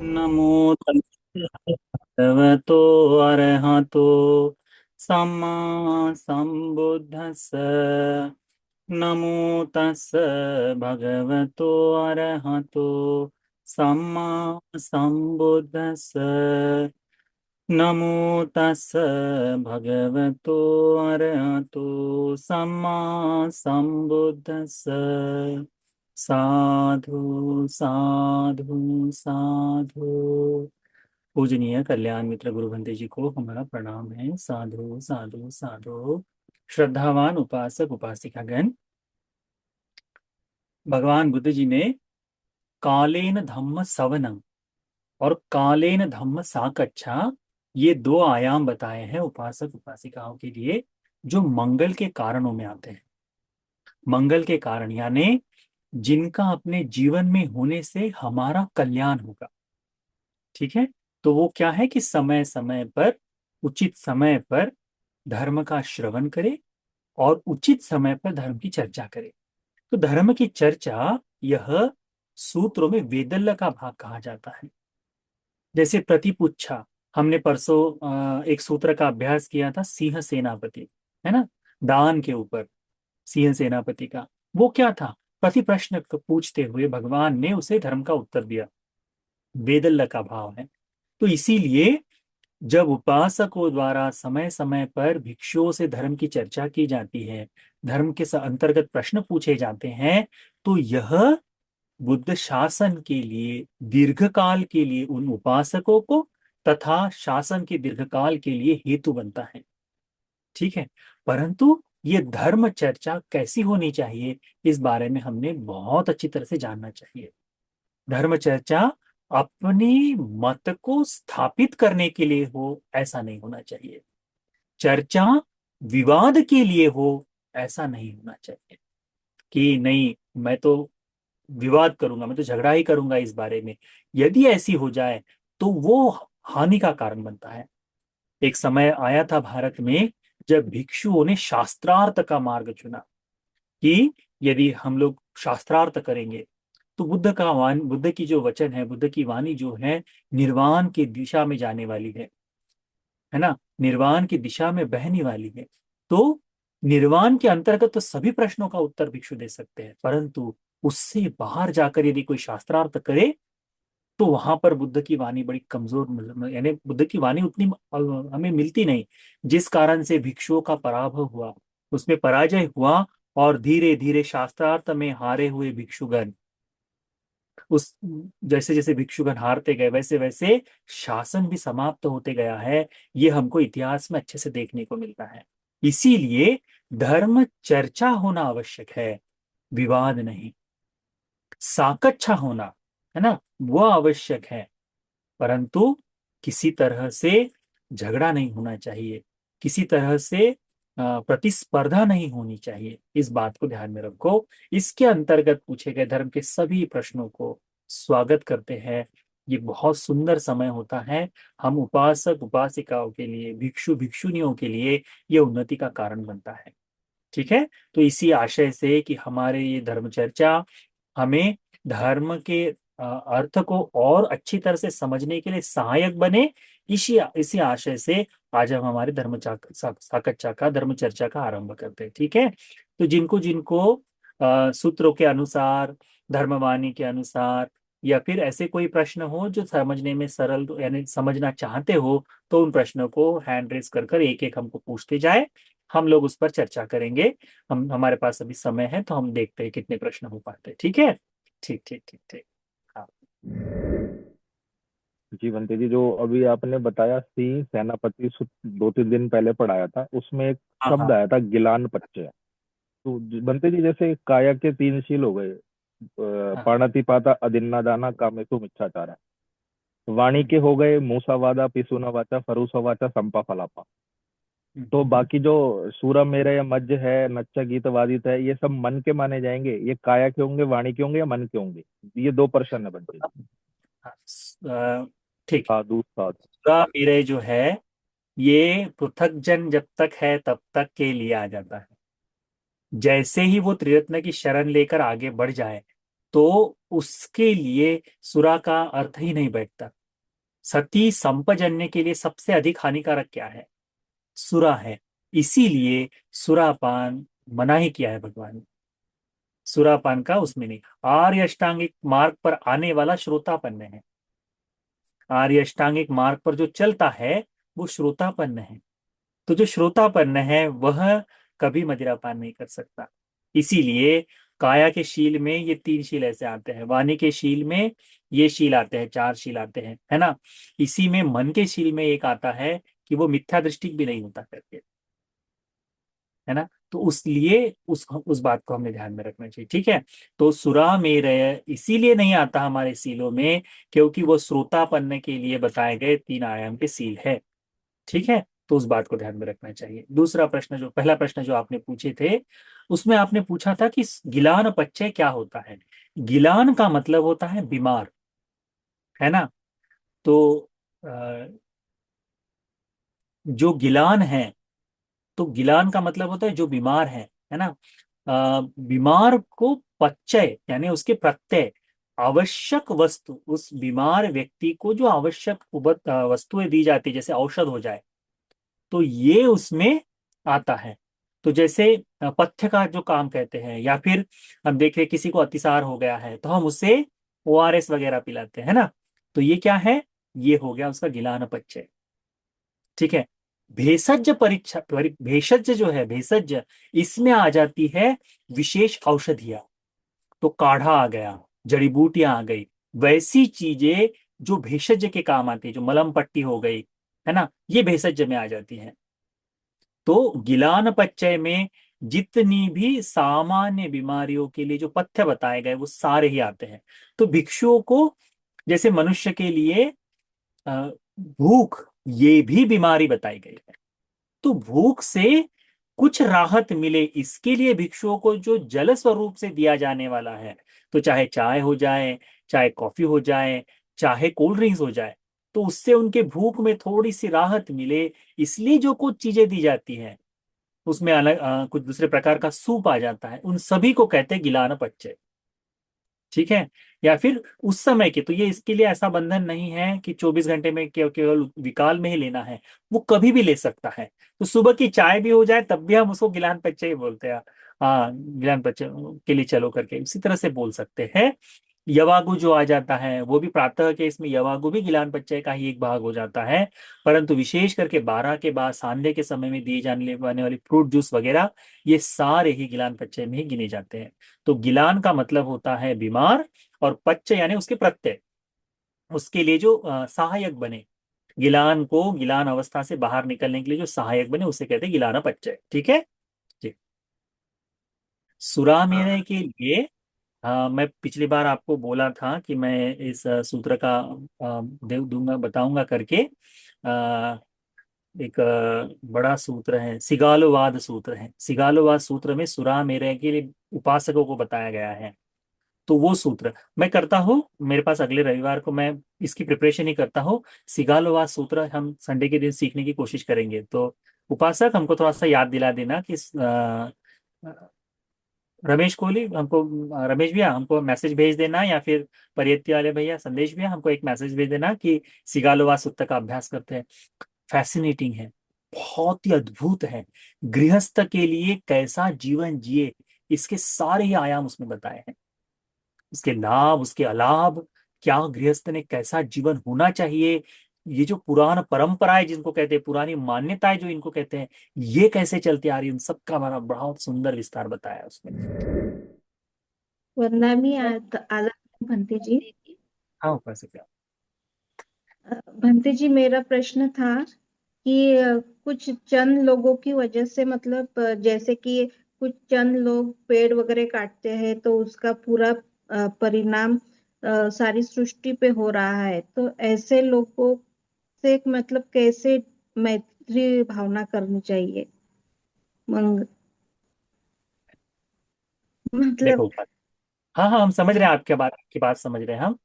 नमो तस्से भगवतो अरहतो सम्मा सम्बुद्धस्स। नमो तस्से भगवतो अरहतो सम्मा सम्बुद्धस्स। नमो तस्से भगवतो अरहतो सम्मा सम्बुद्धस्स। साधु साधु साधु। पूजनीय कल्याण मित्र गुरु बंदे जी को हमारा प्रणाम है। साधु साधु साधु। श्रद्धावान उपासक उपासिकागण, भगवान बुद्ध जी ने कालेन धम्म सवनम और कालेन धम्म साकच्छा, ये दो आयाम बताए हैं उपासक उपासिकाओं के लिए, जो मंगल के कारणों में आते हैं। मंगल के कारण यानी जिनका अपने जीवन में होने से हमारा कल्याण होगा। ठीक है। तो वो क्या है कि समय समय पर, उचित समय पर धर्म का श्रवण करे और उचित समय पर धर्म की चर्चा करे। तो धर्म की चर्चा यह सूत्रों में वेदल्य का भाग कहा जाता है। जैसे प्रतिपुच्छा, हमने परसों एक सूत्र का अभ्यास किया था, सिंह सेनापति, है ना, दान के ऊपर सिंह सेनापति का। वो क्या था? प्रति प्रश्न पूछते हुए भगवान ने उसे धर्म का उत्तर दिया। वेदल्य का भाव है। तो इसीलिए जब उपासकों द्वारा समय समय पर भिक्षुओं से धर्म की चर्चा की जाती है, धर्म के अंतर्गत प्रश्न पूछे जाते हैं, तो यह बुद्ध शासन के लिए, दीर्घकाल के लिए उन उपासकों को तथा शासन के दीर्घकाल के लिए हेतु बनता है। ठीक है। परंतु ये धर्म चर्चा कैसी होनी चाहिए, इस बारे में हमने बहुत अच्छी तरह से जानना चाहिए। धर्म चर्चा अपनी मत को स्थापित करने के लिए हो, ऐसा नहीं होना चाहिए। चर्चा विवाद के लिए हो, ऐसा नहीं होना चाहिए कि नहीं मैं तो विवाद करूंगा, मैं तो झगड़ा ही करूंगा इस बारे में। यदि ऐसी हो जाए तो वो हानि का कारण बनता है। एक समय आया था भारत में जब भिक्षुओं ने शास्त्रार्थ का मार्ग चुना कि यदि हम लोग शास्त्रार्थ करेंगे तो बुद्ध की जो वचन है, बुद्ध की वाणी जो है, निर्वाण की दिशा में जाने वाली है ना, निर्वाण की दिशा में बहने वाली है। तो निर्वाण के अंतर्गत तो सभी प्रश्नों का उत्तर भिक्षु दे सकते हैं, परंतु उससे बाहर जाकर यदि कोई शास्त्रार्थ करे तो वहां पर बुद्ध की वाणी बड़ी कमजोर, यानी बुद्ध की वाणी उतनी हमें मिलती नहीं। जिस कारण से भिक्षुओं का पराभव हुआ, उसमें पराजय हुआ, और धीरे धीरे शास्त्रार्थ में हारे हुए भिक्षुगण, उस जैसे जैसे भिक्षुगण हारते गए वैसे वैसे शासन भी समाप्त होते गया है। ये हमको इतिहास में अच्छे से देखने को मिलता है। इसीलिए धर्म चर्चा होना आवश्यक है, विवाद नहीं। साकच्छा होना, है ना, वो आवश्यक है, परंतु किसी तरह से झगड़ा नहीं होना चाहिए, किसी तरह से प्रतिस्पर्धा नहीं होनी चाहिए। इस बात को ध्यान में रखो। इसके अंतर्गत पूछे गए धर्म के सभी प्रश्नों को स्वागत करते हैं। ये बहुत सुंदर समय होता है। हम उपासक उपासिकाओं के लिए, भिक्षु भिक्षुनियों के लिए ये उन्नति का कारण बनता है। ठीक है। तो इसी आशय से कि हमारे ये धर्म चर्चा हमें धर्म के अर्थ को और अच्छी तरह से समझने के लिए सहायक बने, इसी इसी आशय से आज हम हमारे साकच्छा का, धर्म चर्चा का आरंभ करते हैं। ठीक है। तो जिनको जिनको सूत्रों के अनुसार, धर्मवाणी के अनुसार, या फिर ऐसे कोई प्रश्न हो जो समझने में सरल, यानी समझना चाहते हो, तो उन प्रश्नों को हैंड रेस कर कर एक एक हमको पूछते जाए। हम लोग उस पर चर्चा करेंगे। हमारे पास अभी समय है तो हम देखते हैं कितने प्रश्न हो पाते हैं। ठीक है। ठीक ठीक ठीक ठीक। हाँ जी बंते जी, जो अभी आपने बताया सिंह सेनापति दो तीन दिन पहले पढ़ाया था, उसमें एक हाँ शब्द हाँ आया था गिलान पच्य। तो बंते जी, जैसे काया के तीन शील हो गए, हाँ। पाणतिपाता अदिन्ना दाना कामेसु मिच्छाचारा। वाणी हम्म, के हो गए मूसा पिसुना वाचा फरूसा वाचा संपा फलापा। तो हम्म। बाकी जो सूरा मेरा या मज्ज है, नच्चा गीत वादित है, ये सब मन के माने जाएंगे? ये काया के होंगे, वाणी के होंगे, या मन के होंगे? ये दो प्रश्न है बंते जी। हाँ, ठीक। साधु साधु। दूसरा मेरे जो है, ये पृथकजन जब तक है तब तक के लिए आ जाता है। जैसे ही वो त्रिरत्न की शरण लेकर आगे बढ़ जाए तो उसके लिए सुरा का अर्थ ही नहीं बैठता। सती संपजन्य के लिए सबसे अधिक हानिकारक क्या है? सुरा है। इसीलिए सुरापान मना ही किया है भगवान ने। सुरापान का उसमें नहीं। आर्य अष्टांगिक मार्ग पर आने वाला श्रोतापन्न है। आर्य अष्टांगिक मार्ग पर जो चलता है वो श्रोतापन्न है। तो जो श्रोतापन्न है वह कभी मदिरापान नहीं कर सकता। इसीलिए काया के शील में ये तीन शील ऐसे आते हैं, वाणी के शील में ये शील आते हैं, चार शील आते हैं, है ना। इसी में मन के शील में एक आता है कि वो मिथ्या दृष्टि भी नहीं होता करके, है ना। तो उस लिए उस बात को हमें ध्यान में रखना चाहिए, ठीक है। तो सुरा मेरय इसीलिए नहीं आता हमारे सीलों में, क्योंकि वो श्रोतापन्न के लिए बताए गए तीन आयाम के सील है, ठीक है। तो उस बात को ध्यान में रखना चाहिए। दूसरा प्रश्न, जो पहला प्रश्न जो आपने पूछे थे, उसमें आपने पूछा था कि गिलान पच्चय क्या होता है। गिलान का मतलब होता है बीमार, है ना। तो अ, जो गिलान है, तो गिलान का मतलब होता है जो बीमार है ना। बीमार को पच्चय यानी उसके प्रत्यय, आवश्यक वस्तु, उस बीमार व्यक्ति को जो आवश्यक वस्तुएं दी जाती है, जैसे औषध हो जाए, तो ये उसमें आता है। तो जैसे पथ्य का जो काम कहते हैं, या फिर हम देखें किसी को अतिसार हो गया है तो हम उसे ओआरएस वगैरह पिलाते हैं ना। तो ये क्या है? ये हो गया उसका गिलान पच्चय, ठीक है। भेषज परीक्षा भेषज जो है, भेषज, इसमें आ जाती है विशेष औषधियां। तो काढ़ा आ गया, जड़ी बूटियां आ गई, वैसी चीजें जो भेषज के काम आती है, जो मलम पट्टी हो गई, है ना, ये भेषज में आ जाती है। तो गिलान पच्चय में जितनी भी सामान्य बीमारियों के लिए जो पथ्य बताए गए वो सारे ही आते हैं। तो भिक्षुओं को, जैसे मनुष्य के लिए अ, भूख, ये भी बीमारी बताई गई है। तो भूख से कुछ राहत मिले इसके लिए भिक्षुओं को जो जल स्वरूप से दिया जाने वाला है, तो चाहे चाय हो जाए, चाहे कॉफी हो जाए, चाहे कोल्ड ड्रिंक्स हो जाए, तो उससे उनके भूख में थोड़ी सी राहत मिले, इसलिए जो कुछ चीजें दी जाती हैं, उसमें अलग कुछ दूसरे प्रकार का सूप आ जाता है, उन सभी को कहते हैं गिलान पच्चय, ठीक है। या फिर उस समय के, तो ये इसके लिए ऐसा बंधन नहीं है कि 24 घंटे में केवल विकाल में ही लेना है, वो कभी भी ले सकता है। तो सुबह की चाय भी हो जाए तब भी हम उसको गिलान पच्चय ही बोलते हैं। हाँ, गिलान पच्चय के लिए चलो करके इसी तरह से बोल सकते हैं। यवागु जो आ जाता है वो भी प्रातः के, इसमें यवागु भी गिलान पच्चय का ही एक भाग हो जाता है। परंतु विशेष करके 12 के बाद सांध्य के समय में दिए जाने वाली फ्रूट जूस वगैरह, ये सारे ही गिलान पच्चय में ही गिने जाते हैं। तो गिलान का मतलब होता है बीमार, और पच्च यानी उसके प्रत्यय, उसके लिए जो सहायक बने, गिलान को गिलान अवस्था से बाहर निकलने के लिए जो सहायक बने उसे कहते हैं गिलाना पच्चय, ठीक है जी। सुरामेरय के लिए मैं पिछली बार आपको बोला था कि मैं इस सूत्र का दे दूंगा, बताऊंगा करके। एक बड़ा सूत्र है, सिगालोवाद सूत्र है। सिगालोवाद सूत्र में सुरामेरय के लिए उपासकों को बताया गया है। तो वो सूत्र मैं करता हूँ, मेरे पास अगले रविवार को मैं इसकी प्रिपरेशन ही करता हूँ। सिगालोवाद सूत्र हम संडे के दिन सीखने की कोशिश करेंगे। तो उपासक हमको थोड़ा सा याद दिला देना कि रमेश कोहली हमको, रमेश भैया हमको मैसेज भेज देना, या फिर परियत्य वाले भैया, संदेश भैया, हमको एक मैसेज भेज देना कि सिगालोवाद सूत्र का अभ्यास करते हैं। फैसिनेटिंग है, बहुत ही अद्भुत है। गृहस्थ के लिए कैसा जीवन जिए, इसके सारे ही आयाम उसमें बताए हैं। उसके लाभ, उसके अलाभ, क्या गृहस्थ ने कैसा जीवन होना चाहिए, ये जो पुरान परंपराएं जिनको कहते हैं, पुरानी मान्यताएं जो इनको कहते हैं, ये कैसे चलती आ रही है, उन सबका बड़ा बहुत सुंदर विस्तार बताया है उसमें। वरना मी आला भंते जी। हाँ, ऊपर से क्या। भंते जी, मेरा प्रश्न था कि कुछ चंद लोगों की वजह से, मतलब जैसे कि कुछ चंद लोग पेड़ वगैरह काटते हैं तो उसका पूरा परिणाम सारी सृष्टि पे हो रहा है। तो ऐसे लोगों से मतलब कैसे मैत्री भावना करनी चाहिए? मंग मतलब देखो, हाँ हाँ, हम समझ रहे हैं आपकी बात समझ रहे हैं हम।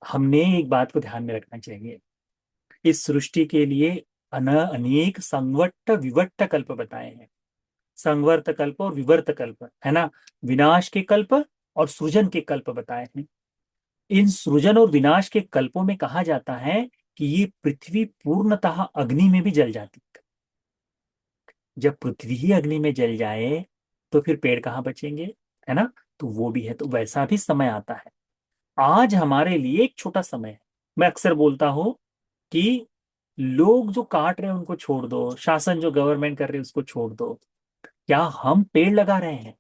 हमने एक बात को ध्यान में रखना चाहिए, इस सृष्टि के लिए अनेक संवट्ट विवट्ट कल्प बताए हैं। संवर्त कल्प और विवर्त कल्प, है ना। विनाश के कल्प और सृजन के कल्प बताए हैं। इन सृजन और विनाश के कल्पों में कहा जाता है कि ये पृथ्वी पूर्णतः अग्नि में भी जल जाती है। जब पृथ्वी ही अग्नि में जल जाए तो फिर पेड़ कहाँ बचेंगे, है ना। तो वो भी है, तो वैसा भी समय आता है। आज हमारे लिए एक छोटा समय है। मैं अक्सर बोलता हूं कि लोग जो काट रहे हैं उनको छोड़ दो, शासन जो गवर्नमेंट कर रही है उसको छोड़ दो, क्या हम पेड़ लगा रहे हैं?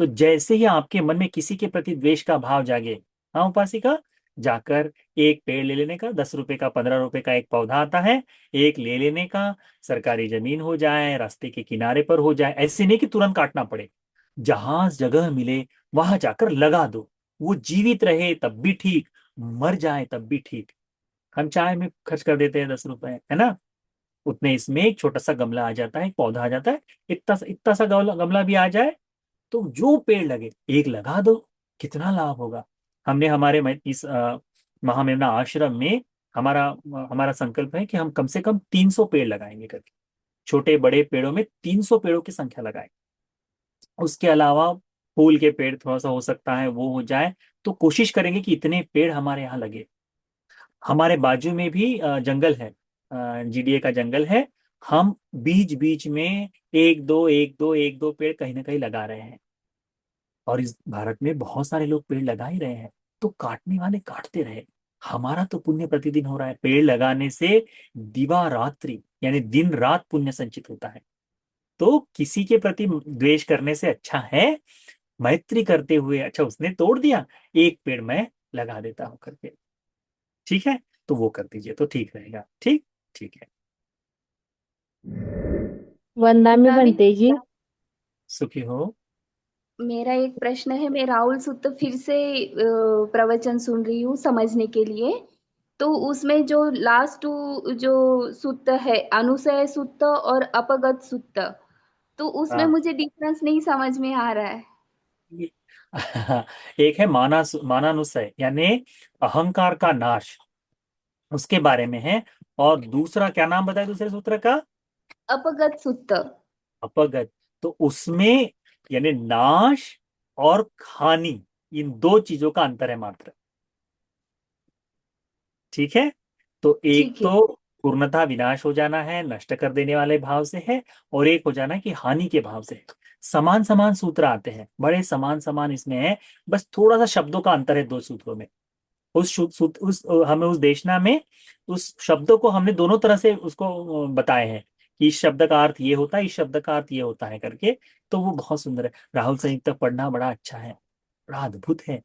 तो जैसे ही आपके मन में किसी के प्रति द्वेष का भाव जागे, हाँ उपासिका, जाकर एक पेड़ ले लेने का, 10 रुपए का, 15 रुपए का एक पौधा आता है, एक ले लेने का। सरकारी जमीन हो जाए, रास्ते के किनारे पर हो जाए, ऐसे नहीं कि तुरंत काटना पड़े, जहां जगह मिले वहां जाकर लगा दो। वो जीवित रहे तब भी ठीक, मर जाए तब भी ठीक। हम चाय में खर्च कर देते हैं 10 रुपए, है ना। उतने इसमें एक छोटा सा गमला आ जाता है, एक पौधा आ जाता है। इतना सा गमला भी आ जाए तो जो पेड़ लगे, एक लगा दो, कितना लाभ होगा। हमने हमारे इस महामेरुना आश्रम में हमारा हमारा संकल्प है कि हम कम से कम 300 पेड़ लगाएंगे करके। छोटे बड़े पेड़ों में 300 पेड़ों की संख्या लगाएं। उसके अलावा फूल के पेड़ थोड़ा सा हो सकता है वो हो जाए, तो कोशिश करेंगे कि इतने पेड़ हमारे यहाँ लगे। हमारे बाजू में भी जंगल है, जीडीए का जंगल है। हम बीच बीच में एक दो पेड़ कहीं ना कहीं लगा रहे हैं। और इस भारत में बहुत सारे लोग पेड़ लगा ही रहे हैं, तो काटने वाले काटते रहे। हमारा तो पुण्य प्रतिदिन हो रहा है। पेड़ लगाने से दिवा रात्रि यानी दिन रात पुण्य संचित होता है। तो किसी के प्रति द्वेष करने से अच्छा है मैत्री करते हुए, अच्छा उसने तोड़ दिया, एक पेड़ मैं लगा देता हूं करके। ठीक है, तो वो कर दीजिए तो ठीक रहेगा। ठीक, ठीक है। वंदामी वंदामी, बनते जी। सुखी हो। मेरा एक प्रश्न है। मैं राहुल सूत्र फिर से प्रवचन सुन रही हूँ समझने के लिए। तो उसमें जो लास्ट जो सूत्र है, अनुशय सूत्र और अपगत सूत्र, तो उसमें हाँ। मुझे डिफरेंस नहीं समझ में आ रहा है। एक है मानानुसय यानी अहंकार का नाश, उसके बारे में है। और दूसरा क्या नाम बताया दूसरे सूत्र का? अपगत सूत्र। अपगत। तो उसमें यानी नाश और हानि, इन दो चीजों का अंतर है मात्र। ठीक है। तो एक ठीक है। तो पूर्णतः विनाश हो जाना है, नष्ट कर देने वाले भाव से है, और एक हो जाना है कि हानि के भाव से है। समान समान सूत्र आते हैं, बड़े समान समान इसमें है। बस थोड़ा सा शब्दों का अंतर है दो सूत्रों में। उस हमें उस देशना में उस शब्दों को हमने दोनों तरह से उसको बताए हैं कि इस शब्द का अर्थ ये होता है, इस शब्द का अर्थ ये होता है करके। तो वो बहुत सुंदर है। राहुल संयुक्त पढ़ना बड़ा अच्छा है, बड़ा अद्भुत है।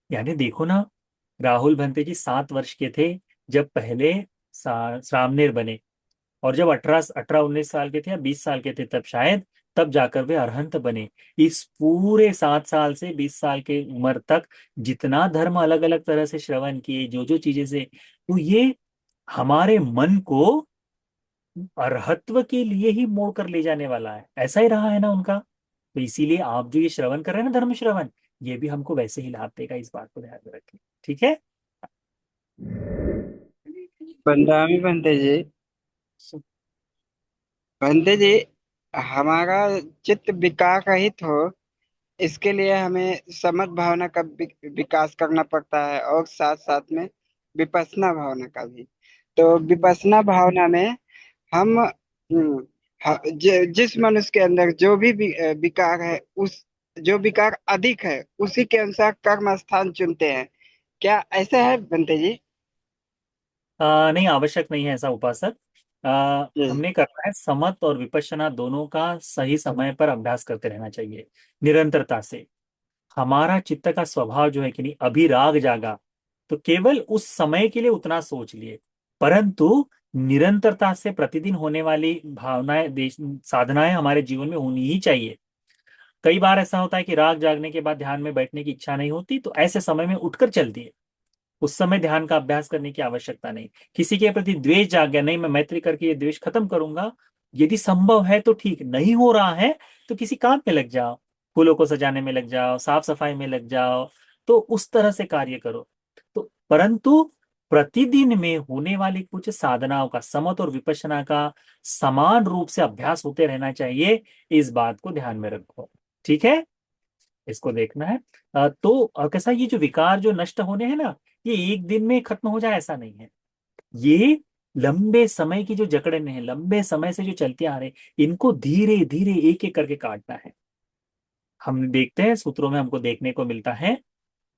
यानी देखो ना, राहुल भंते जी 7 वर्ष के थे जब पहले सामनेर बने। और जब 18 19 साल के थे या 20 साल के थे तब शायद, तब जाकर वे अरहंत बने। इस पूरे 7 साल से 20 साल के उम्र तक जितना धर्म अलग अलग तरह से श्रवण किए, जो जो चीजें से, तो ये हमारे मन को अरहत्व के लिए ही मोड़ कर ले जाने वाला है। ऐसा ही रहा है ना उनका। तो इसीलिए आप जो ये श्रवण कर रहे हैं ना, धर्म श्रवण, ये भी हमको वैसे ही लाभ देगा। इस बात को ध्यान में रखें। ठीक है। बंदामी बनते जी। बनते जी, हमारा चित्त विकार रहित हो, इसके लिए हमें समझ भावना का विकास करना पड़ता है, और साथ साथ में विपश्यना भावना का भी। तो विपश्यना भावना में हम जिस मनुष्य के अंदर जो भी विकार है, उस जो विकार अधिक है उसी के अनुसार कर्म स्थान चुनते हैं। क्या ऐसा है बनते जी? नहीं, आवश्यक नहीं है ऐसा उपासक। जी। हमने करना है समत और विपश्यना दोनों का सही समय पर अभ्यास करते रहना चाहिए, निरंतरता से। हमारा चित्त का स्वभाव जो है कि नहीं, अभी राग जागा तो केवल उस समय के लिए उतना सोच लिए, परंतु निरंतरता से प्रतिदिन होने वाली भावनाएं, साधनाएं हमारे जीवन में होनी ही चाहिए। कई बार ऐसा होता है कि राग जागने के बाद ध्यान में बैठने की इच्छा नहीं होती, तो ऐसे समय में उठकर चल दिए। उस समय ध्यान का अभ्यास करने की आवश्यकता नहीं। किसी के प्रति द्वेष जाग गया, नहीं मैं मैत्री करके ये द्वेष खत्म करूंगा, यदि संभव है तो ठीक, नहीं हो रहा है तो किसी काम में लग जाओ, फूलों को सजाने में लग जाओ, साफ सफाई में लग जाओ, तो उस तरह से कार्य करो। तो परंतु प्रतिदिन में होने वाली कुछ साधनाओं का, समत और विपश्यना का समान रूप से अभ्यास होते रहना चाहिए। इस बात को ध्यान में रखो। ठीक है। इसको देखना है। तो कैसा, ये जो विकार जो नष्ट होने हैं ना, ये एक दिन में खत्म हो जाए ऐसा नहीं है। ये लंबे समय की जो जकड़न है, लंबे समय से जो चलते आ रहे, इनको धीरे धीरे एक एक करके काटना है। हम देखते हैं सूत्रों में हमको देखने को मिलता है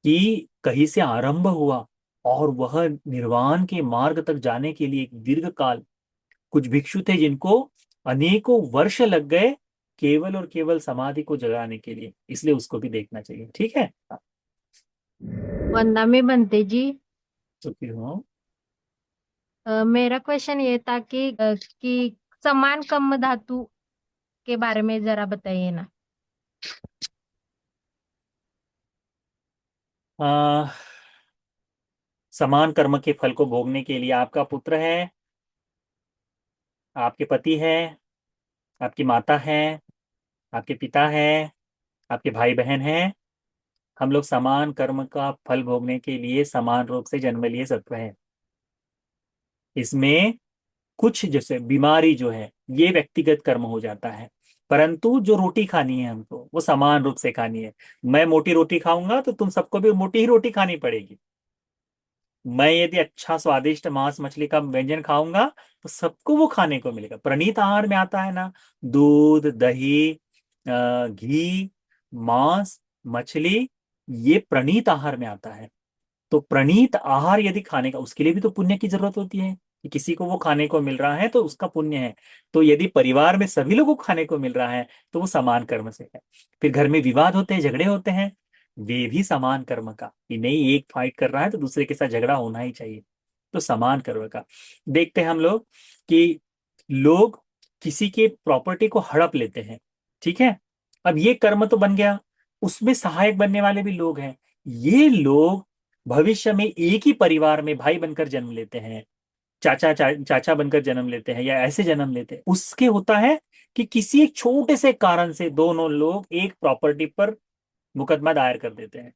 कि कहीं से आरंभ हुआ और वह निर्वाण के मार्ग तक जाने के लिए एक दीर्घ काल, कुछ भिक्षु थे जिनको अनेकों वर्ष लग गए केवल और केवल समाधि को जगाने के लिए, इसलिए उसको भी देखना चाहिए। ठीक है। वंदना में बनते जी। तो फिर हो। मेरा क्वेश्चन ये था कि समान कम धातु के बारे में जरा बताइए ना। आ, समान कर्म के फल को भोगने के लिए आपका पुत्र है, आपके पति है, आपकी माता है, आपके पिता है, आपके भाई बहन है। हम लोग समान कर्म का फल भोगने के लिए समान रूप से जन्म लिए सत्व है। इसमें कुछ जैसे बीमारी जो है ये व्यक्तिगत कर्म हो जाता है, परंतु जो रोटी खानी है हमको वो समान रूप से खानी है। मैं मोटी रोटी खाऊंगा तो तुम सबको भी मोटी ही रोटी खानी पड़ेगी। मैं यदि अच्छा स्वादिष्ट मांस मछली का व्यंजन खाऊंगा तो सबको वो खाने को मिलेगा। प्रणीत आहार में आता है ना, दूध, दही, घी, मांस, मछली, ये प्रणीत आहार में आता है। तो प्रणीत आहार यदि खाने का, उसके लिए भी तो पुण्य की जरूरत होती है कि किसी को वो खाने को मिल रहा है तो उसका पुण्य है। तो यदि परिवार में सभी लोगों को खाने को मिल रहा है तो वो समान कर्म से है। फिर घर में विवाद होते हैं, झगड़े होते हैं, वे भी समान कर्म का, कि नहीं एक फाइट कर रहा है तो दूसरे के साथ झगड़ा होना ही चाहिए। तो समान कर्म का देखते हैं हम लोग कि लोग किसी के प्रॉपर्टी को हड़प लेते हैं। ठीक है। अब ये कर्म तो बन गया, उसमें सहायक बनने वाले भी लोग हैं। ये लोग भविष्य में एक ही परिवार में भाई बनकर जन्म लेते हैं, चाचा बनकर जन्म लेते हैं, या ऐसे जन्म लेते हैं। उसके होता है कि किसी एक छोटे से कारण से दोनों लोग एक प्रॉपर्टी पर मुकदमा दायर कर देते हैं,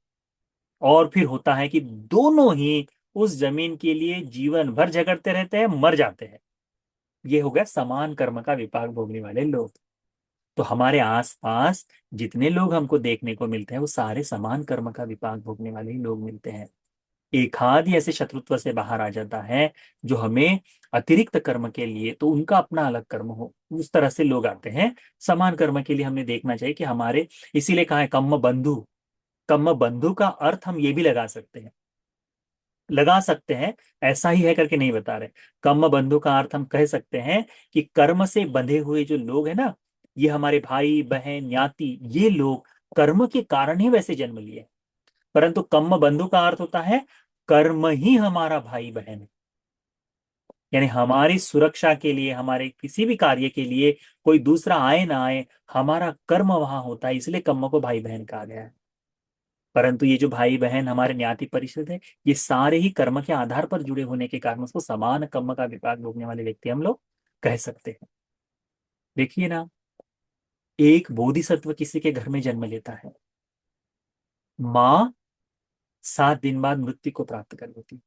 और फिर होता है कि दोनों ही उस जमीन के लिए जीवन भर झगड़ते रहते हैं, मर जाते हैं। ये हो गया समान कर्म का विपाक भोगने वाले लोग। तो हमारे आसपास जितने लोग हमको देखने को मिलते हैं वो सारे समान कर्म का विपाक भोगने वाले ही लोग मिलते हैं। एक आध ही ऐसे शत्रुत्व से बाहर आ जाता है जो हमें अतिरिक्त कर्म के लिए, तो उनका अपना अलग कर्म हो, उस तरह से लोग आते हैं। समान कर्म के लिए हमें देखना चाहिए कि हमारे, इसीलिए कहा है कम्म बंधु। कम्म बंधु का अर्थ हम ये भी लगा सकते हैं, ऐसा ही है करके नहीं बता रहे। कम्म बंधु का अर्थ हम कह सकते हैं कि कर्म से बंधे हुए जो लोग हैं ना, ये हमारे भाई बहन ज्ञाति, ये लोग कर्म के कारण ही वैसे जन्म लिए। परंतु कम्म बंधु का अर्थ होता है कर्म ही हमारा भाई बहन है। यानी हमारी सुरक्षा के लिए, हमारे किसी भी कार्य के लिए कोई दूसरा आए ना आए, हमारा कर्म वहां होता है, इसलिए कर्म को भाई बहन कहा गया है। परंतु ये जो भाई बहन हमारे न्याति परिषद है, ये सारे ही कर्म के आधार पर जुड़े होने के कारण उसको समान कर्म का विपाक भोगने वाले व्यक्ति हम लोग कह सकते हैं। देखिए ना, एक बोधिसत्व किसी के घर में जन्म लेता है, माँ 7 दिन बाद मृत्यु को प्राप्त कर लेती है।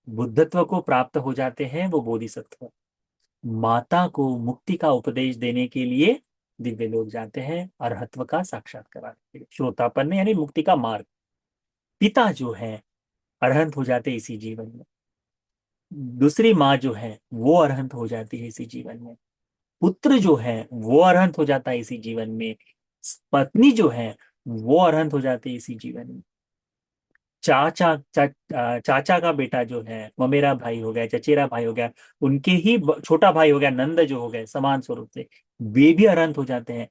बुद्धत्व को प्राप्त हो जाते हैं वो बोधिसत्व। माता को मुक्ति का उपदेश देने के लिए दिव्य लोग जाते हैं, अरहत्व का साक्षात्कार कराने के लिए, श्रोतापन्न यानी मुक्ति का मार्ग। पिता जो है अरहंत हो जाते हैं इसी जीवन में। दूसरी माँ जो है वो अरहंत हो जाती है इसी जीवन में। पुत्र जो है वो अरहंत हो जाता है इसी जीवन में। पत्नी जो है वो अरहंत हो जाती है इसी जीवन में। चाचा का बेटा जो है ममेरा भाई हो गया, चचेरा भाई हो गया, उनके ही छोटा भाई हो गया नंद जो हो गए समान स्वरूप से, वे भी अनंत हो जाते हैं।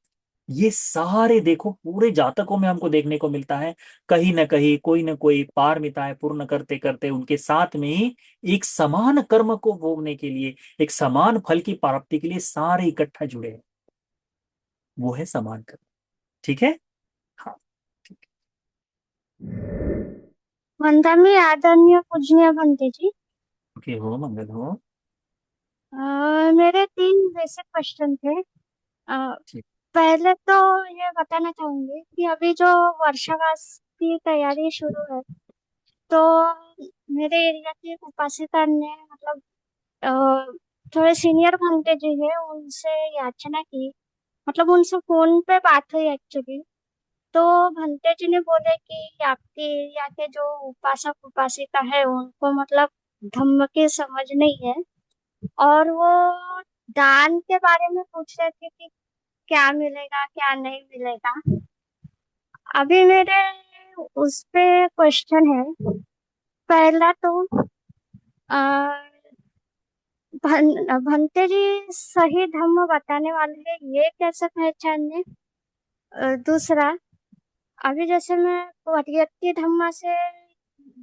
ये सारे देखो पूरे जातकों में हमको देखने को मिलता है, कहीं ना कहीं कोई ना कोई पारमिताएं पूर्ण करते करते उनके साथ में ही एक समान कर्म को भोगने के लिए, एक समान फल की प्राप्ति के लिए सारे इकट्ठा जुड़े हैं। वो है समान कर्म। ठीक है। हाँ। ठीक वंदना में आदरणीय पूजनीय बनते जी। है। ओके, हो मंगल हो। मेरे 3 बेसिक क्वेश्चन थे। ठीक। पहले तो ये बताना चाहूंगी कि अभी जो वर्षावास की तैयारी शुरू है, तो मेरे एरिया के एक उपासिका ने मतलब थोड़े सीनियर बनते जी है, उनसे याचना की, मतलब उनसे फोन पे बात हुई एक्चुअली। तो भंते जी ने बोले कि आपके एरिया के जो उपासक उपासिका है उनको मतलब धम्म की समझ नहीं है, और वो दान के बारे में पूछ रहे थे कि क्या मिलेगा क्या नहीं मिलेगा। अभी मेरे उस पे क्वेश्चन है। पहला तो आ, भंते जी सही धम्म बताने वाले हैं ये कैसे पहचाने। दूसरा, अभी जैसे मैं परियत्ति धम्मा से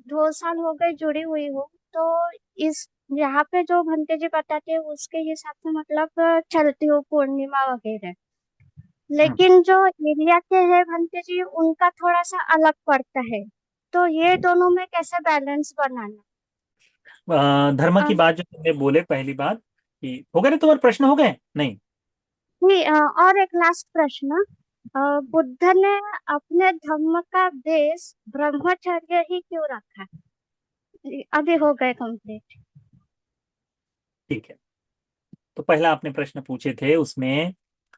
2 साल हो गए जुड़ी हुई हूँ, तो इस यहाँ पे जो भंते जी बताते हैं उसके हिसाब से मतलब चलती हूँ पूर्णिमा वगैरह। लेकिन जो एरिया के हैं भंते जी उनका थोड़ा सा अलग पड़ता है, तो ये दोनों में कैसे बैलेंस बनाना। धर्म अ, की बात जो तुमने बोले, पहली बात कि हो गए ना तुम्हारे प्रश्न, हो गए नहीं? नहीं, और एक लास्ट प्रश्न। बुद्ध ने अपने धम्म का बेस ब्रह्मचर्य ही क्यों रखा। अभी हो गए कंप्लीट। ठीक है। तो पहला आपने प्रश्न पूछे थे, उसमें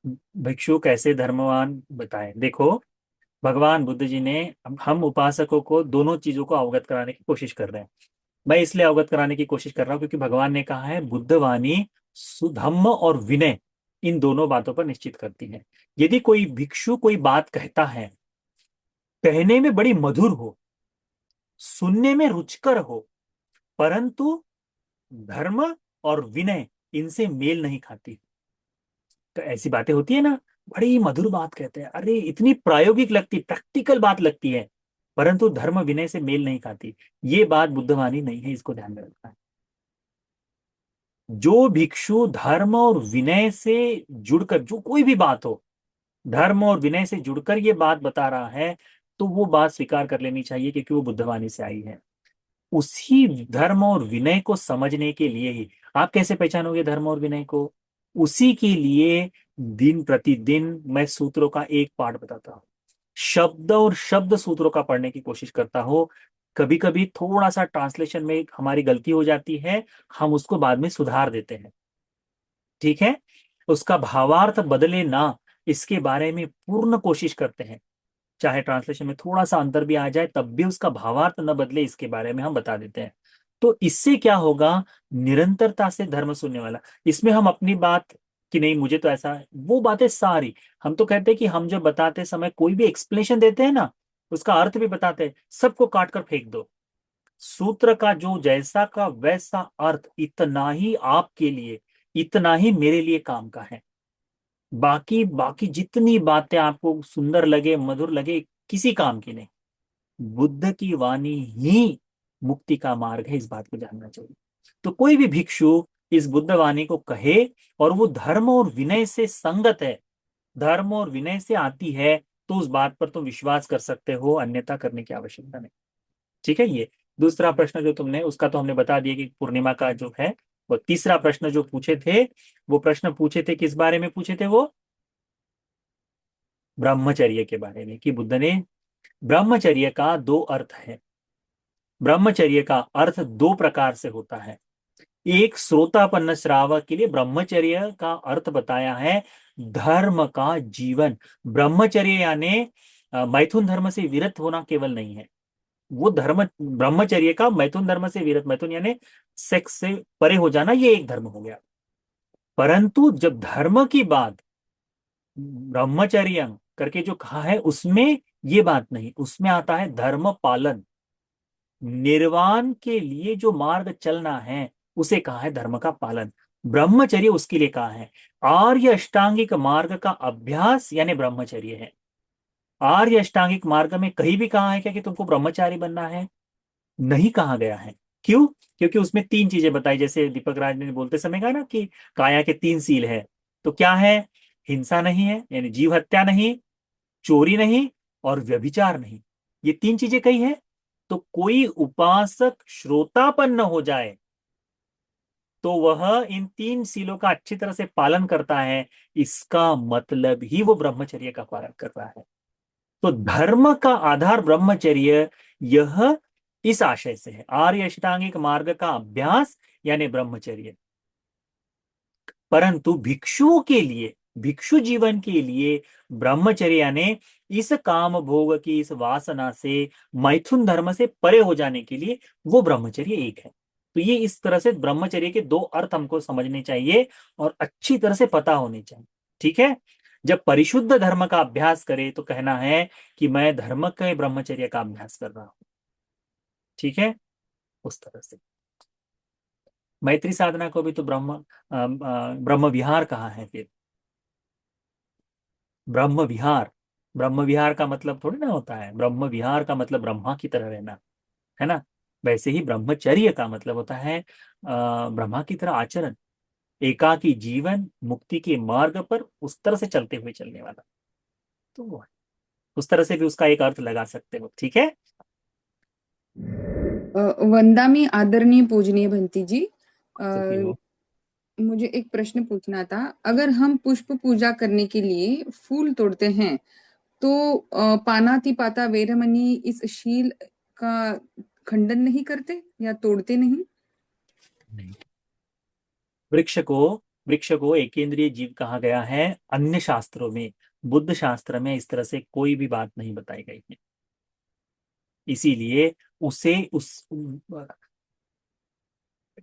भिक्षु कैसे धर्मवान बताए। देखो, भगवान बुद्ध जी ने, हम उपासकों को दोनों चीजों को अवगत कराने की कोशिश कर रहे हैं। मैं इसलिए अवगत कराने की कोशिश कर रहा हूं क्योंकि भगवान ने कहा है बुद्धवाणी सुधम्म और विनय, इन दोनों बातों पर निश्चित करती है। यदि कोई भिक्षु कोई बात कहता है, कहने में बड़ी मधुर हो, सुनने में रुचिकर हो, परंतु धर्म और विनय इनसे मेल नहीं खाती, तो ऐसी बातें होती है ना, बड़ी मधुर बात कहते हैं, अरे इतनी प्रायोगिक लगती, प्रैक्टिकल बात लगती है, परंतु धर्म विनय से मेल नहीं खाती, ये बात बुद्धवाणी नहीं है, इसको ध्यान में रखना है। जो भिक्षु धर्म और विनय से जुड़कर, जो कोई भी बात हो, धर्म और विनय से जुड़कर ये बात बता रहा है, तो वो बात स्वीकार कर लेनी चाहिए क्योंकि वो बुद्धवाणी से आई है। उसी धर्म और विनय को समझने के लिए ही, आप कैसे पहचानोगे धर्म और विनय को? उसी के लिए दिन प्रतिदिन मैं सूत्रों का एक पाठ बताता हूँ, शब्द और शब्द सूत्रों का पढ़ने की कोशिश करता हूँ। कभी कभी थोड़ा सा ट्रांसलेशन में हमारी गलती हो जाती है, हम उसको बाद में सुधार देते हैं, ठीक है? उसका भावार्थ बदले ना, इसके बारे में पूर्ण कोशिश करते हैं। चाहे ट्रांसलेशन में थोड़ा सा अंतर भी आ जाए तब भी उसका भावार्थ न बदले, इसके बारे में हम बता देते हैं। तो इससे क्या होगा, निरंतरता से धर्म सुनने वाला, इसमें हम अपनी बात कि नहीं मुझे तो ऐसा, वो बातें सारी, हम तो कहते हैं कि हम जब बताते समय कोई भी एक्सप्लेनेशन देते हैं ना, उसका अर्थ भी बताते हैं, सबको काट कर फेंक दो। सूत्र का जो जैसा का वैसा अर्थ इतना ही आपके लिए, इतना ही मेरे लिए काम का है। बाकी बाकी जितनी बातें आपको सुंदर लगे, मधुर लगे, किसी काम की नहीं। बुद्ध की वाणी ही मुक्ति का मार्ग है, इस बात को जानना चाहिए। तो कोई भी भिक्षु इस बुद्ध वाणी को कहे और वो धर्म और विनय से संगत है, धर्म और विनय से आती है, तो उस बात पर तुम विश्वास कर सकते हो, अन्यथा करने की आवश्यकता नहीं। ठीक है? ये दूसरा प्रश्न जो तुमने, उसका तो हमने बता दिया कि पूर्णिमा का जो है। वो तीसरा प्रश्न जो पूछे थे, वो प्रश्न पूछे थे किस बारे में पूछे थे? वो ब्रह्मचर्य के बारे में, कि बुद्ध ने, ब्रह्मचर्य का दो अर्थ है। ब्रह्मचर्य का अर्थ दो प्रकार से होता है। एक, श्रोतापन्न श्रावक के लिए ब्रह्मचर्य का अर्थ बताया है धर्म का जीवन। ब्रह्मचर्य यानी मैथुन धर्म से विरत होना केवल नहीं है, वो धर्म, ब्रह्मचर्य का मैथुन धर्म से विरत, मैथुन यानी सेक्स से परे हो जाना, ये एक धर्म हो गया। परंतु जब धर्म की बात ब्रह्मचर्य करके जो कहा है, उसमें ये बात नहीं, उसमें आता है धर्म पालन। निर्वाण के लिए जो मार्ग चलना है उसे कहा है धर्म का पालन। ब्रह्मचर्य उसके लिए कहा है। आर्य अष्टांगिक मार्ग का अभ्यास यानी ब्रह्मचर्य है। आर्य अष्टांगिक मार्ग में कहीं भी कहा है क्या कि तुमको ब्रह्मचारी बनना है? नहीं कहा गया है। क्यों? क्योंकि उसमें तीन चीजें बताई, जैसे दीपक राज ने बोलते समय कहा ना कि काया के तीन सील है। तो क्या है? हिंसा नहीं है, यानी जीव हत्या नहीं, चोरी नहीं, और व्यभिचार नहीं। ये तीन चीजें कही है। तो कोई उपासक श्रोतापन्न हो जाए तो वह इन तीन सीलों का अच्छी तरह से पालन करता है, इसका मतलब ही वो ब्रह्मचर्य का पालन कर रहा है। तो धर्म का आधार ब्रह्मचर्य, यह इस आशय से है, आर्य अष्टांगिक मार्ग का अभ्यास यानी ब्रह्मचर्य। परंतु भिक्षुओं के लिए, भिक्षु जीवन के लिए ब्रह्मचर्य यानी इस काम भोग की इस वासना से, मैथुन धर्म से परे हो जाने के लिए वो ब्रह्मचर्य एक है। तो ये इस तरह से ब्रह्मचर्य के दो अर्थ हमको समझने चाहिए और अच्छी तरह से पता होने चाहिए। ठीक है। जब परिशुद्ध धर्म का अभ्यास करे तो कहना है कि मैं धर्म के ब्रह्मचर्य का अभ्यास कर रहा हूं। ठीक है। उस तरह से मैत्री साधना को भी तो ब्रह्म विहार कहा है फिर। ब्रह्म विहार, ब्रह्म विहार का मतलब थोड़ी ना होता है, ब्रह्म विहार का मतलब ब्रह्मा की तरह रहना, है ना। वैसे ही ब्रह्मचर्य का मतलब होता है ब्रह्मा की तरह आचरण, एकाकी जीवन, मुक्ति के मार्ग पर उस तरह से चलते हुए चलने वाला। तो वो है। उस तरह से भी उसका एक अर्थ लगा सकते हो। ठीक है। वंदामी आदरणीय पूजनीय भंती जी, सुखी हो। मुझे एक प्रश्न पूछना था। अगर हम पुष्प पूजा करने के लिए फूल तोड़ते हैं तो पानातिपाता वेरमणि इस शील का खंडन नहीं करते या तोड़ते नहीं? नहीं। वृक्ष को वृक्ष को एकेंद्रीय जीव कहा गया है अन्य शास्त्रों में। बुद्ध शास्त्र में इस तरह से कोई भी बात नहीं बताई गई है। इसीलिए उसे उस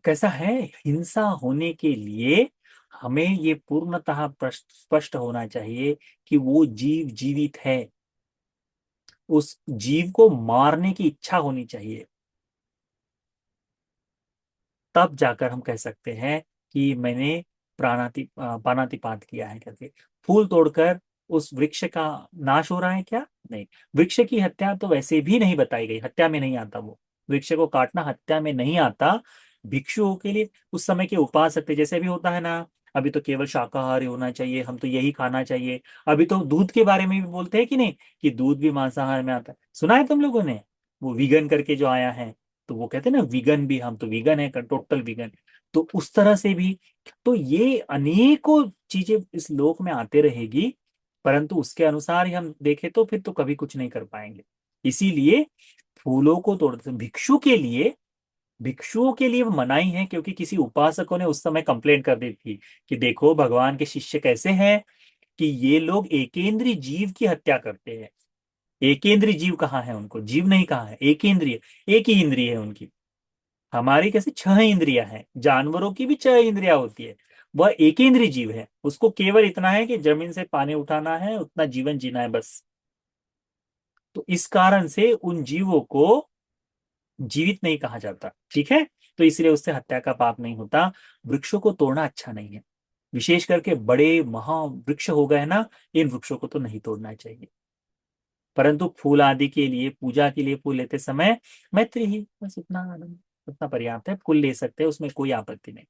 कैसा है, हिंसा होने के लिए हमें ये पूर्णतः स्पष्ट होना चाहिए कि वो जीव जीवित है। उस जीव को मारने की इच्छा होनी चाहिए, तब जाकर हम कह सकते हैं कि मैंने पानातिपात किया है करके। फूल तोड़कर उस वृक्ष का नाश हो रहा है क्या? नहीं। वृक्ष की हत्या तो वैसे भी नहीं बताई गई, हत्या में नहीं आता वो। वृक्ष को काटना हत्या में नहीं आता। भिक्षुओं के लिए उस समय के उपासक थे, जैसे भी होता है ना, अभी तो केवल शाकाहारी होना चाहिए, हम तो यही खाना चाहिए। अभी तो दूध के बारे में भी बोलते हैं कि नहीं, कि दूध भी मांसाहार में आता है। सुना है तुम लोगों ने? वो वीगन करके जो आया है, तो वो कहते हैं ना वीगन भी, हम तो वीगन है, टोटल वीगन। तो उस तरह से भी, तो ये अनेकों चीजें इस लोक में आते रहेगी, परंतु उसके अनुसार ही हम देखें तो फिर तो कभी कुछ नहीं कर पाएंगे। इसीलिए फूलों को तोड़ते भिक्षुओं के लिए वो मनाही है, क्योंकि किसी उपासकों ने उस समय कंप्लेंट कर दी थी कि देखो भगवान के शिष्य कैसे हैं, कि ये लोग एकेंद्रीय जीव की हत्या करते हैं। एकेंद्रीय जीव कहाँ है? उनको जीव नहीं कहा है, एकेंद्रीय, एक ही इंद्रिय है उनकी। हमारी कैसे 6 इंद्रियां हैं, जानवरों की भी 6 इंद्रियां होती है। वह एकेंद्रीय जीव है, उसको केवल इतना है कि जमीन से पानी उठाना है, उतना जीवन जीना है बस। तो इस कारण से उन जीवों को जीवित नहीं कहा जाता। ठीक है। तो इसलिए उससे हत्या का पाप नहीं होता। वृक्षों को तोड़ना अच्छा नहीं है, विशेष करके बड़े महावृक्ष हो गए ना, इन वृक्षों को तो नहीं तोड़ना चाहिए। परंतु फूल आदि के लिए, पूजा के लिए फूल लेते समय मैत्री ही, बस उतना पर्याप्त है। फूल ले सकते हैं, उसमें कोई आपत्ति नहीं।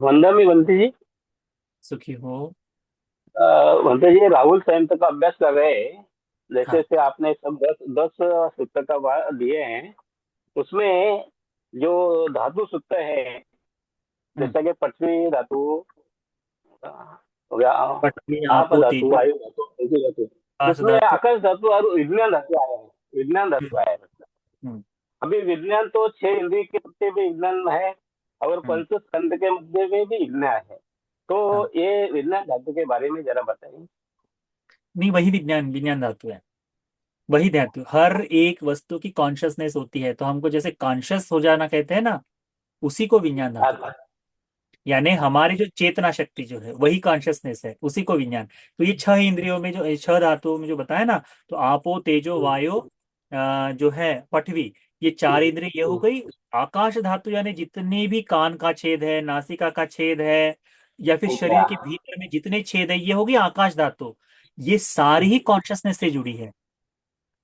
वंदमी बंती जी, सुखी हो। बंती जी राहुल संयंत्र का अभ्यास कर रहे हैं। जैसे हाँ। जैसे आपने सब 10 सूत्र का दिए हैं, उसमें जो धातु सूत्र है, हम्म। जैसा कि पृथ्वी धातु, अ, हो गया, पृथ्वी आप आपो धातु, तेजो वायु धातु, पृथ्वी धातु, आकाश उसमें धातु। आकाश धातु और विज्ञान धातु आया है। विज्ञान धातु हम्म। आया है। हम्म। अभी विज्ञान तो 6 इंद्रिय के प्रति भी विज्ञान है, और हम्म। पंच स्कंद के मध्य में भी विज्ञान है। तो हाँ। ये विज्ञान धातु के बारे में जरा बताइए। नहीं, वही विज्ञान विज्ञान धातु है। वही धातु, हर एक वस्तु की कॉन्शियसनेस होती है, तो हमको जैसे कॉन्शियस हो जाना कहते हैं ना, उसी को विज्ञान धातु अच्छा। कहते हैं। यानी हमारी जो चेतना शक्ति जो है वही कॉन्शियसनेस है, उसी को विज्ञान। तो ये 6 इंद्रियों में, जो 6 धातुओं में जो बताया ना, तो आपो तेजो वायु जो है पृथ्वी, ये 4 इंद्रिय ये हो गई। आकाश धातु यानी जितने भी कान का छेद है, नासिका का छेद है, या फिर ठीक है। शरीर के भीतर में जितने छेद है, ये होगी आकाश धातु। ये सारी ही कॉन्शियसनेस से जुड़ी है,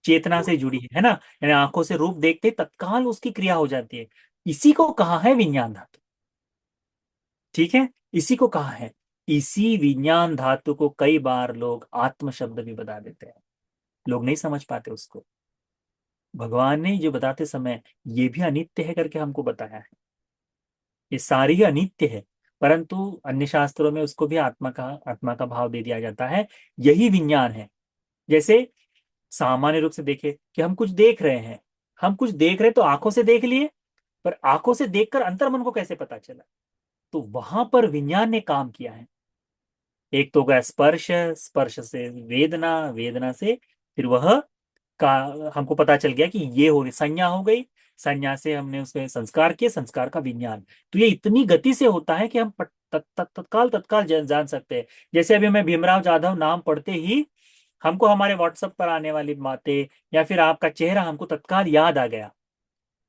चेतना से जुड़ी है ना। यानी आंखों से रूप देखते ही तत्काल उसकी क्रिया हो जाती है। इसी को कहा है विज्ञान धातु। ठीक है। इसी को कहा है। इसी विज्ञान धातु को कई बार लोग आत्म शब्द भी बता देते हैं, लोग नहीं समझ पाते उसको। भगवान ने जो बताते समय ये भी अनित्य है करके हमको बताया है, ये सारी ही अनित्य है, परंतु अन्य शास्त्रों में उसको भी आत्मा का भाव दे दिया जाता है। यही विज्ञान है। जैसे सामान्य रूप से देखे कि हम कुछ देख रहे हैं, हम कुछ देख रहे तो आंखों से देख लिए, पर आंखों से देखकर अंतर्मन को कैसे पता चला? तो वहां पर विज्ञान ने काम किया है। एक तो गया स्पर्श, स्पर्श से वेदना, वेदना से फिर वह का हमको पता चल गया कि ये हो गई संज्ञा, हो गई संज्ञा से हमने उसमें संस्कार किए, संस्कार का विज्ञान। तो ये इतनी गति से होता है कि हम तत्काल तत्काल जान सकते हैं। जैसे अभी मैं भीमराव जाधव नाम पढ़ते ही हमको हमारे व्हाट्सएप पर आने वाली बातें या फिर आपका चेहरा हमको तत्काल याद आ गया।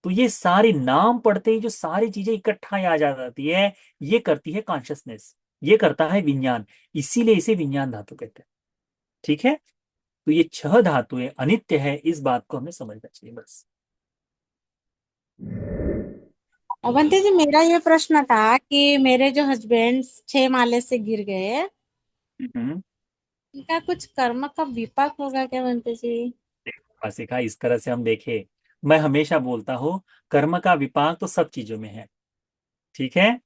तो ये सारी नाम पढ़ते ही जो सारी चीजें इकट्ठा याद आ जाती है, ये करती है कॉन्शियसनेस, ये करता है विज्ञान। इसीलिए इसे विज्ञान धातु कहते हैं। ठीक है, तो ये 6 धातुएं अनित्य है, इस बात को हमें समझना चाहिए बस। अवंती जी, मेरा ये प्रश्न था कि मेरे जो हस्बैंड 6 माले से गिर गए, हम्म। इनका कुछ कर्म का विपाक होगा क्या अवंती जी? वासिका, इस तरह से हम देखें, मैं हमेशा बोलता हूं कर्म का विपाक तो सब चीजों में है। ठीक है,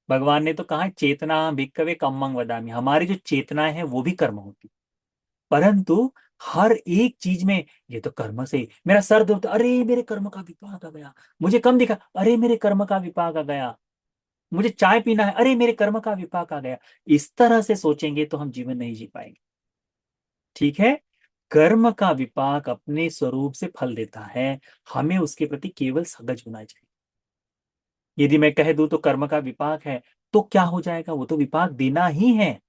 भगवान ने तो कहा चेतना भिक्कवे कम्मंग वदामि, हमारी जो चेतनाएं हैं वो भी कर्म होती, परंतु हर एक चीज में ये तो कर्म से मेरा सर दर्द, अरे मेरे कर्म का विपाक आ गया। मुझे कम दिखा, अरे मेरे कर्म का विपाक आ गया। मुझे चाय पीना है, अरे मेरे कर्म का विपाक आ गया। इस तरह से सोचेंगे तो हम जीवन नहीं जी पाएंगे। ठीक है, कर्म का विपाक अपने स्वरूप से फल देता है, हमें उसके प्रति केवल सजग होना चाहिए। यदि मैं कह दूं तो कर्म का विपाक है, तो क्या हो जाएगा, वो तो विपाक देना ही है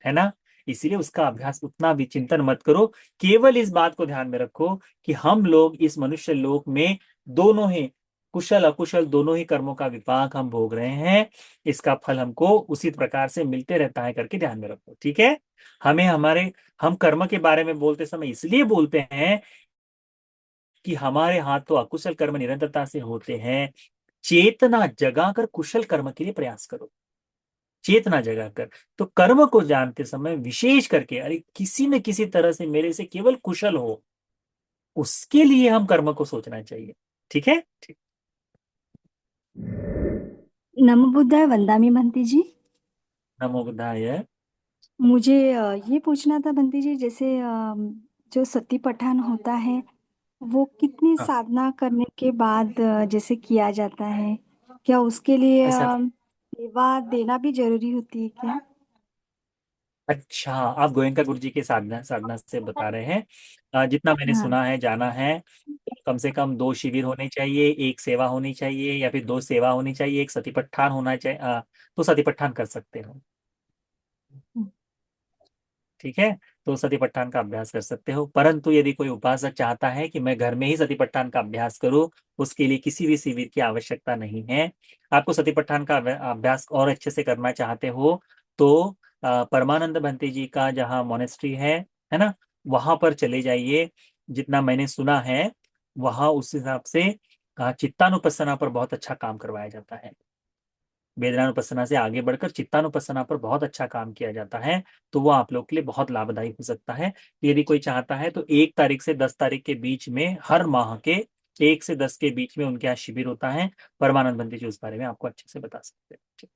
ना। इसीलिए उसका अभ्यास उतना भी चिंतन मत करो, केवल इस बात को ध्यान में रखो कि हम लोग इस मनुष्य लोक में दोनों ही कुशल अकुशल दोनों ही कर्मों का विपाक हम भोग रहे हैं, इसका फल हमको उसी प्रकार से मिलते रहता है करके ध्यान में रखो। ठीक है, हमें हमारे हम कर्म के बारे में बोलते समय इसलिए बोलते हैं कि हमारे हाथ तो अकुशल कर्म निरंतरता से होते हैं। चेतना जगाकर कुशल कर्म के लिए प्रयास करो, चेतना जगाकर। तो कर्म को जानते समय विशेष करके अरे किसी न किसी तरह से मेरे से केवल कुशल हो, उसके लिए हम कर्म को सोचना चाहिए। ठीक है, ठीक। नमो बुद्धाय वंदामी बंती जी। नमो बुद्धाय। मुझे ये पूछना था बंती जी, जैसे जो सती पठान होता है वो कितनी हाँ, साधना करने के बाद जैसे किया जाता है, क्या उसके लिए ऐसा सेवा देना भी जरूरी होती है क्या? अच्छा, आप गोयंका गुरु जी के साधना साधना से बता रहे हैं। जितना मैंने हाँ। सुना है जाना है, कम से कम 2 शिविर होने चाहिए, एक सेवा होनी चाहिए या फिर 2 सेवा होनी चाहिए, एक सतीपट्ठान होना चाहिए। तो सतीपट्ठान कर सकते हो। ठीक है, तो सतीपट्ठान का अभ्यास कर सकते हो। परंतु यदि कोई उपासक चाहता है कि मैं घर में ही सतीपट्ठान का अभ्यास करूं, उसके लिए किसी भी शिविर की आवश्यकता नहीं है। आपको सतीपट्ठान का अभ्यास और अच्छे से करना चाहते हो तो परमानंद भंते जी का जहाँ मोनेस्ट्री है ना, वहां पर चले जाइए। जितना मैंने सुना है वहां उस हिसाब से चित्तानुपස්සना पर बहुत अच्छा काम करवाया जाता है। वेदनानुपස්සना से आगे बढ़कर चित्तानुपස්සना पर बहुत अच्छा काम किया जाता है। तो वो आप लोग के लिए बहुत लाभदायी हो सकता है। यदि कोई चाहता है तो 1 तारीख से 10 तारीख के बीच में, हर माह के 1 से 10 के बीच में उनके यहाँ शिविर होता है। परमानंद बंदी जी उस बारे में आपको अच्छे से बता सकते हैं। ठीक।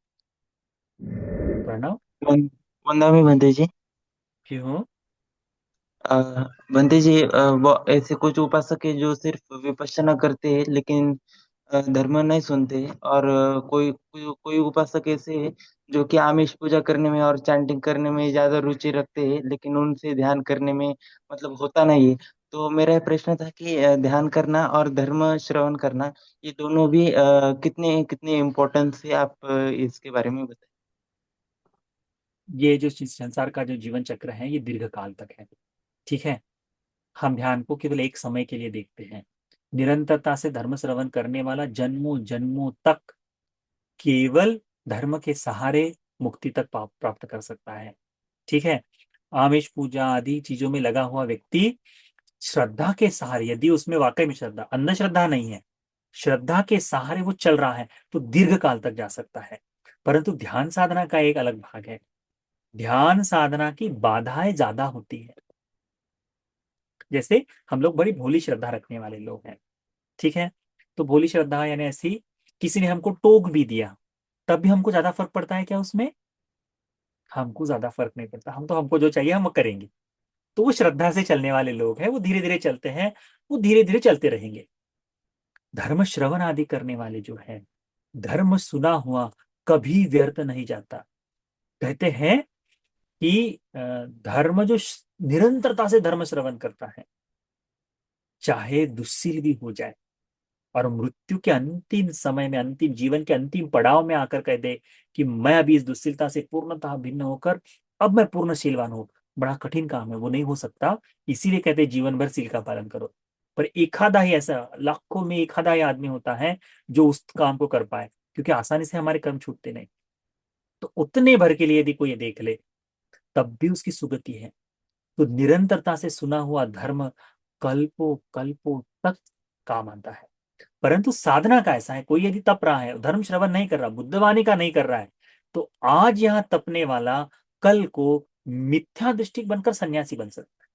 प्रणव। वंदामी बंते जी। क्यों? अ, बंते जी, वो ऐसे कुछ उपासक है जो सिर्फ विपश्यना करते हैं लेकिन धर्म नहीं सुनते, और कोई उपासक ऐसे है जो कि आमिष पूजा करने में और चैंटिंग करने में ज्यादा रुचि रखते हैं, लेकिन उनसे ध्यान करने में मतलब होता नहीं है। तो मेरा प्रश्न था कि ध्यान करना और धर्म श्रवण करना, ये दोनों भी कितने कितने इम्पोर्टेंस है, आप इसके बारे में बताएं। ये जो संसार का जो जीवन चक्र है ये दीर्घ काल तक है। ठीक है, हम ध्यान को केवल एक समय के लिए देखते हैं। निरंतरता से धर्म श्रवण करने वाला जन्मों जन्मों तक केवल धर्म के सहारे मुक्ति तक प्राप्त कर सकता है। ठीक है, आमिष पूजा आदि चीजों में लगा हुआ व्यक्ति श्रद्धा के सहारे, यदि उसमें वाकई में श्रद्धा, अंधश्रद्धा नहीं है, श्रद्धा के सहारे वो चल रहा है तो दीर्घ काल तक जा सकता है। परंतु ध्यान साधना का एक अलग भाग है। ध्यान साधना की बाधाएं ज्यादा होती है। जैसे हम लोग बड़ी भोली श्रद्धा रखने वाले लोग हैं। ठीक है, तो भोली श्रद्धा यानी ऐसी, किसी ने हमको टोक भी दिया तब भी हमको ज्यादा फर्क पड़ता है क्या उसमें? हमको ज्यादा फर्क नहीं पड़ता, हम तो हमको जो चाहिए हम करेंगे। तो वो श्रद्धा से चलने वाले लोग हैं, वो धीरे धीरे चलते हैं, वो धीरे धीरे चलते रहेंगे। धर्म श्रवण आदि करने वाले जो है, धर्म सुना हुआ कभी व्यर्थ नहीं जाता। कहते हैं कि धर्म जो निरंतरता से धर्म श्रवण करता है, चाहे दुस्सिल भी हो जाए, और मृत्यु के अंतिम समय में, अंतिम जीवन के अंतिम पड़ाव में आकर कह दे कि मैं अभी इस दुस्सिलता से पूर्णतः भिन्न होकर अब मैं पूर्णशीलवान हूं, बड़ा कठिन काम है, वो नहीं हो सकता। इसीलिए कहते हैं जीवन भर सील का पालन करो। पर एक आधा ही ऐसा, लाखों में एक आधा ही आदमी होता है जो उस काम को कर पाए, क्योंकि आसानी से हमारे कर्म छूटते नहीं। तो उतने भर के लिए यदि कोई देख ले, तब भी उसकी सुगति है। तो निरंतरता से सुना हुआ धर्म कल्पों कल्पों तक काम आता है। परंतु साधना का ऐसा है, कोई यदि तप रहा है, धर्म श्रवण नहीं कर रहा, बुद्धवाणी का नहीं कर रहा है, तो आज यहाँ तपने वाला कल को मिथ्या दृष्टि बनकर सन्यासी बन सकता है।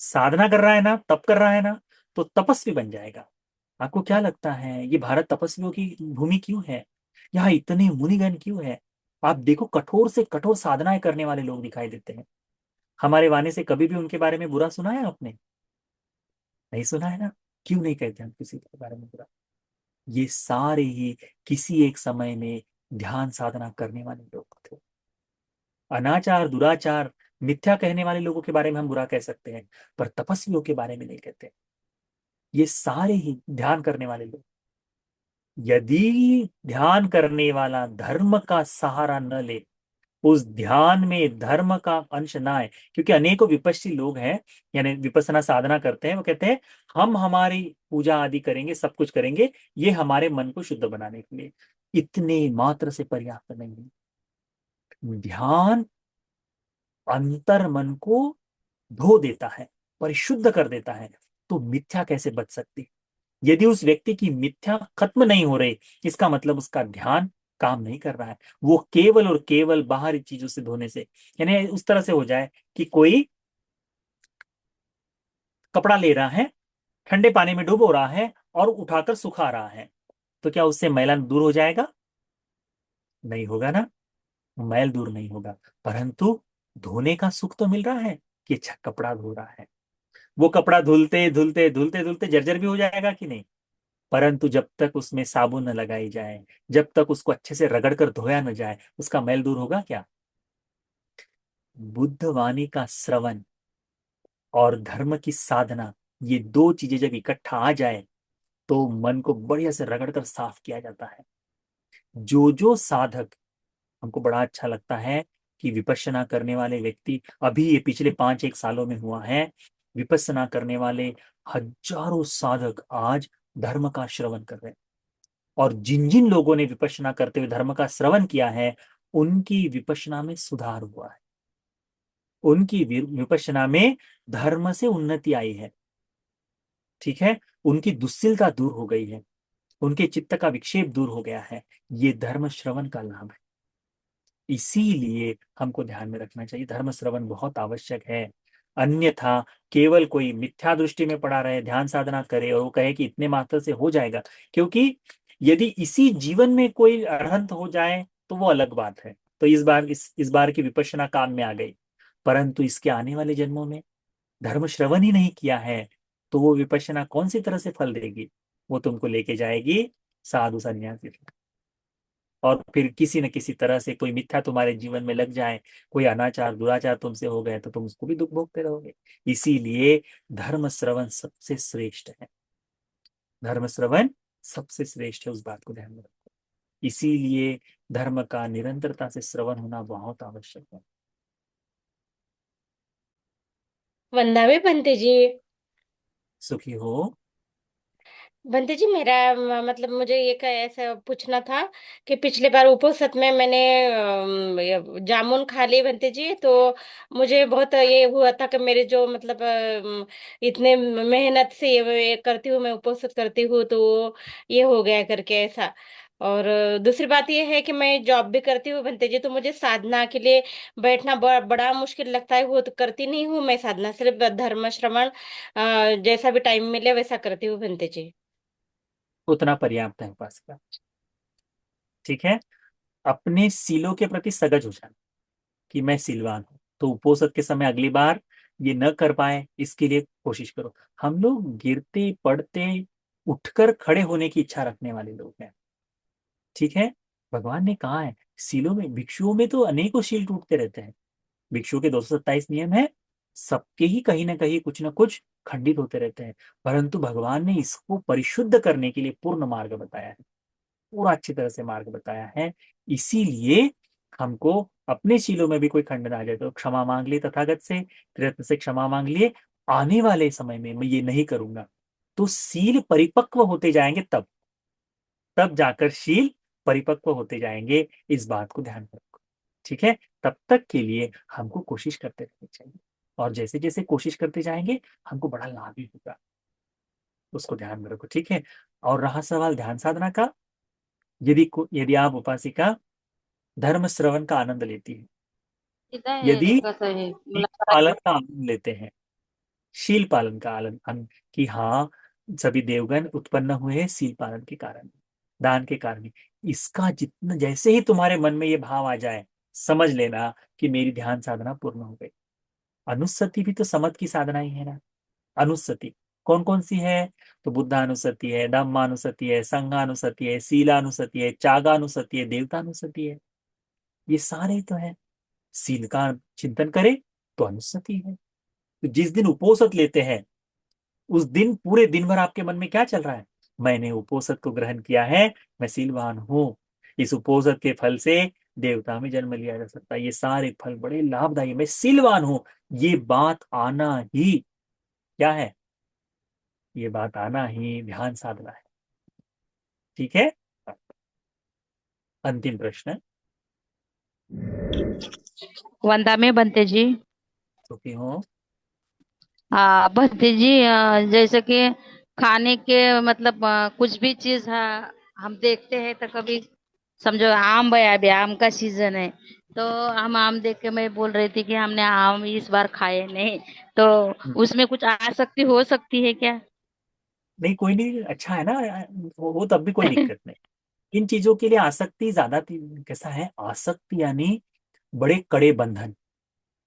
साधना कर रहा है ना, तप कर रहा है ना, तो तपस्वी बन जाएगा। आपको क्या लगता है ये भारत तपस्वियों की भूमि क्यों है? यहाँ इतने मुनिगण क्यों है? आप देखो, कठोर से कठोर साधनाएं करने वाले लोग दिखाई देते हैं। हमारे वाणी से कभी भी उनके बारे में बुरा सुना है आपने? नहीं सुना है ना? क्यों नहीं कहते हम किसी के बारे में बुरा? ये सारे ही किसी एक समय में ध्यान साधना करने वाले लोग थे। अनाचार, दुराचार, मिथ्या कहने वाले लोगों के बारे में हम बुरा कह सकते हैं, पर तपस्वियों के बारे में नहीं कहते। ये सारे ही ध्यान करने वाले लोग। यदि ध्यान करने वाला धर्म का सहारा न ले, उस ध्यान में धर्म का अंश ना आए, क्योंकि अनेकों विपश्ची लोग हैं, यानी विपස්සना साधना करते हैं, वो कहते हैं हम हमारी पूजा आदि करेंगे, सब कुछ करेंगे, ये हमारे मन को शुद्ध बनाने के लिए। इतने मात्र से पर्याप्त नहीं है। ध्यान अंतर मन को धो देता है, परिशुद्ध कर देता है। तो मिथ्या कैसे बच सकती? यदि उस व्यक्ति की मिथ्या खत्म नहीं हो रही, इसका मतलब उसका ध्यान काम नहीं कर रहा है। वो केवल और केवल बाहरी चीजों से धोने से, यानी उस तरह से हो जाए कि कोई कपड़ा ले रहा है, ठंडे पानी में डुबो रहा है और उठाकर सुखा रहा है, तो क्या उससे मैला दूर हो जाएगा? नहीं होगा ना, मैल दूर नहीं होगा। परंतु धोने का सुख तो मिल रहा है कि अच्छा कपड़ा धो रहा है। वो कपड़ा धुलते धुलते धुलते धुलते जर्जर भी हो जाएगा कि नहीं? परंतु जब तक उसमें साबुन न लगाई जाए, जब तक उसको अच्छे से रगड़ कर धोया न जाए, उसका मैल दूर होगा क्या? बुद्ध वाणी का श्रवण और धर्म की साधना, ये दो चीजें जब इकट्ठा आ जाए, तो मन को बढ़िया से रगड़ कर साफ किया जाता है। जो जो साधक, हमको बड़ा अच्छा लगता है कि विपश्यना करने वाले व्यक्ति, अभी ये पिछले 5-1 सालों में हुआ है, विपश्यना करने वाले हजारों साधक आज धर्म का श्रवण कर रहे हैं। और जिन जिन लोगों ने विपश्यना करते हुए धर्म का श्रवण किया है, उनकी विपश्यना में सुधार हुआ है, उनकी विपश्यना में धर्म से उन्नति आई है। ठीक है, उनकी दुस्सिलता दूर हो गई है, उनके चित्त का विक्षेप दूर हो गया है। ये धर्म श्रवण का लाभ है। इसीलिए हमको ध्यान में रखना चाहिए, धर्म श्रवण बहुत आवश्यक है। अन्यथा केवल कोई मिथ्या दृष्टि में पड़ा रहे, ध्यान साधना करे और वो कहे कि इतने मात्र से हो जाएगा, क्योंकि यदि इसी जीवन में कोई अरहंत हो जाए तो वो अलग बात है, तो इस बार की विपश्यना काम में आ गई। परंतु इसके आने वाले जन्मों में धर्म श्रवण ही नहीं किया है, तो वो विपश्यना कौन सी तरह से फल देगी? वो तुमको लेके जाएगी साधु संन्यासी। और फिर किसी न किसी तरह से कोई मिथ्या तुम्हारे जीवन में लग जाए, कोई अनाचार दुराचार तुमसे हो गए, तो तुम उसको भी दुख भोगते रहोगे। इसीलिए धर्म श्रवण सबसे श्रेष्ठ है, धर्म श्रवण सबसे श्रेष्ठ है, उस बात को ध्यान में रखो। इसीलिए धर्म का निरंतरता से श्रवण होना बहुत आवश्यक है। वंदावे बनते जी। सुखी हो। बंटी जी, मेरा मतलब मुझे ये ऐसा पूछना था कि पिछले बार उपनिषद में मैंने जामुन खा लिए बंटी जी, तो मुझे बहुत ये हुआ था कि मेरे जो मतलब इतने मेहनत से ये करती हूँ, मैं उपनिषद करती हूँ, तो ये हो गया करके ऐसा। और दूसरी बात ये है कि मैं जॉब भी करती हूँ बंटी जी, तो मुझे साधना के लिए बैठना बड़ा मुश्किल लगता है, वो तो करती नहीं हूँ मैं साधना, सिर्फ धर्म श्रवण जैसा भी टाइम मिले वैसा करती हूँ बंटी जी। उतना पर्याप्त है उपासना। ठीक है, अपने सीलों के प्रति सजग हो जाना कि मैं सीलवान हूं, तो उपोषण के समय अगली बार ये न कर पाए, इसके लिए कोशिश करो। हम लोग गिरते पड़ते उठकर खड़े होने की इच्छा रखने वाले लोग हैं। ठीक है, भगवान ने कहा है, सीलों में, भिक्षुओं में तो अनेकों शील टूटते रहते हैं। भिक्षुओं के 227 नियम है, सबके ही कहीं ना कहीं कुछ ना कुछ खंडित होते रहते हैं। परंतु भगवान ने इसको परिशुद्ध करने के लिए पूर्ण मार्ग बताया है, पूरा अच्छी तरह से मार्ग बताया है। इसीलिए हमको अपने शीलों में भी कोई खंडन आ जाए तो क्षमा मांग लिए तथागत से, प्रयत्न से क्षमा मांग लिए, आने वाले समय में मैं ये नहीं करूंगा। तो सील परिपक्व होते जाएंगे, तब तब जाकर शील परिपक्व होते जाएंगे। इस बात को ध्यान रखो, ठीक है। तब तक के लिए हमको कोशिश करते रहनी चाहिए, और जैसे जैसे कोशिश करते जाएंगे हमको बड़ा लाभ भी होगा, उसको ध्यान में रखो, ठीक है। और रहा सवाल ध्यान साधना का, यदि आप उपासिका धर्म श्रवण का आनंद लेती है, यदि कसं आहे शील मला पालन करायचं का आनंद लेते हैं, शील पालन का आनंद, कि हाँ सभी देवगण उत्पन्न हुए हैं शील पालन के कारण, दान के कारण। इसका जितना, जैसे ही तुम्हारे मन में ये भाव आ जाए, समझ लेना कि मेरी ध्यान साधना पूर्ण हो गई। अनुस्सति भी तो समत की साधना ही है ना। अनुस्सति कौन कौन सी है? तो बुद्धानुसति है, धम्मानुसति है, संघानुसति है, सीलानुसति है, चागानुसति है, देवतानुसति है। ये सारे ही तो है। सील का चिंतन करे तो अनुस्सति है। तो जिस दिन उपोषित लेते हैं, उस दिन पूरे दिन भर आपके मन में क्या चल रहा है? मैंने उपोषित को ग्रहण किया है, मैं सीलवान हूं। इस उपोषित के फल से देवता में जन्म लिया जा सकता है। ये सारे फल बड़े लाभदायी, मैं सीलवान हूं। ये बात आना ही क्या है? ये बात आना ही ध्यान साधना है, ठीक है। अंतिम प्रश्न। वंदा में बनते जी। सुखी हो? बनते जी, जैसे कि खाने के मतलब कुछ भी चीज हम देखते हैं तो कभी समझो आम भाई, अभी आम का सीजन है तो हम आम देख के मैं बोल रही थी कि हमने आम इस बार खाए नहीं, तो उसमें कुछ आसक्ति हो सकती है क्या? नहीं, कोई नहीं, अच्छा है ना, वो तब भी कोई दिक्कत नहीं। इन चीजों के लिए आसक्ति ज्यादा कैसा है? आसक्ति यानी बड़े कड़े बंधन।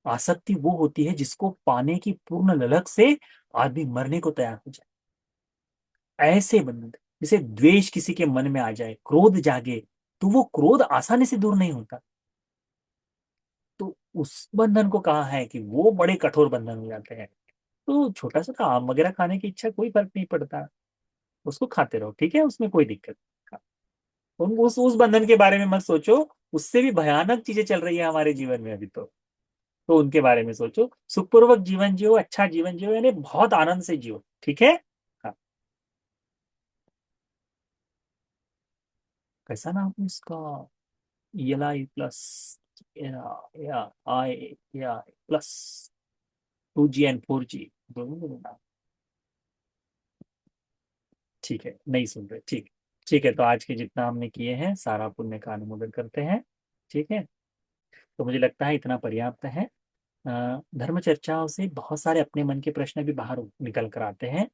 आसक्ति वो होती है जिसको पाने की पूर्ण ललक से आदमी मरने को तैयार हो जाए। ऐसे बंधन, जैसे द्वेष किसी के मन में आ जाए, क्रोध जागे, तो वो क्रोध आसानी से दूर नहीं होता। तो उस बंधन को कहा है कि वो बड़े कठोर बंधन हो जाते हैं। तो छोटा सा आम वगैरह खाने की इच्छा, कोई फर्क नहीं पड़ता, उसको खाते रहो, ठीक है, उसमें कोई दिक्कत नहीं। उस बंधन के बारे में मत सोचो, उससे भी भयानक चीजें चल रही है हमारे जीवन में अभी तो उनके बारे में सोचो। सुखपूर्वक जीवन जियो, अच्छा जीवन जियो, यानी बहुत आनंद से जियो, ठीक है। हाँ। कैसा नाम है उसका? ELI प्लस, या आई प्लस 2G एंड 4G दोनों दोनों नाम। ठीक है, नहीं सुन रहे, ठीक। ठीक है, तो आज के जितना हमने किए हैं सारा पुण्य का अनुमोदन करते हैं, ठीक है। तो मुझे लगता है इतना पर्याप्त है। धर्म चर्चाओं से बहुत सारे अपने मन के प्रश्न भी बाहर निकल कर आते हैं,